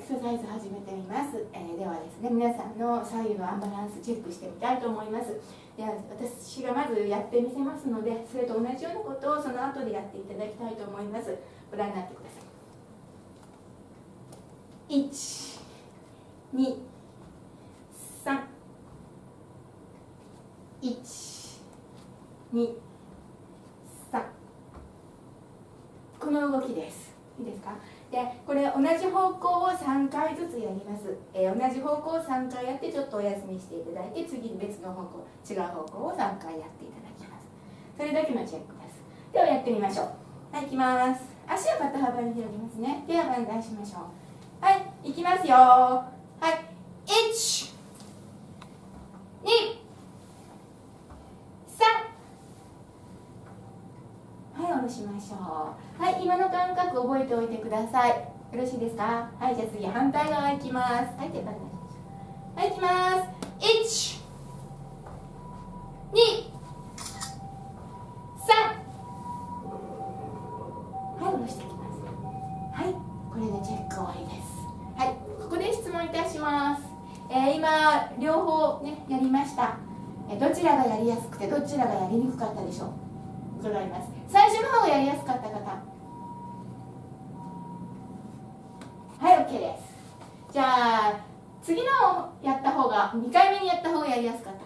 クササイズ始めてみます。ではですね、皆さんの左右のアンバランスチェックしてみたいと思います。では私がまずやってみせますので、それと同じようなことをその後でやっていただきたいと思います。ご覧になってください。1、2、3、1、2、3、この動きです。いいですか？で、これ同じ方向を3回ずつやります。同じ方向を3回やってちょっとお休みしていただいて、次に別の方向、違う方向を3回やっていただきます。それだけのチェックです。ではやってみましょう。はい、いきます。足を肩幅に広げますね。手は万歳しましょう。はい、いきますよ。はい、1、2、3、はい、下ろしましょう。はい、今の感覚覚えておいてください。よろしいですか？はい、じゃあ次反対側いきます。はい、手万歳しましょう。はい、いきます。1、2、3、はい、下ろしていきます。はい、これでチェック終わりです。はい、ここで質問いたします。今両方ねやりました。どちらがやりやすくてどちらがやりにくかったでしょう？伺います。最初の方がやりやすかった方。はい、 OK です。じゃあ次のやった方が2回目にやった方がやりやすかった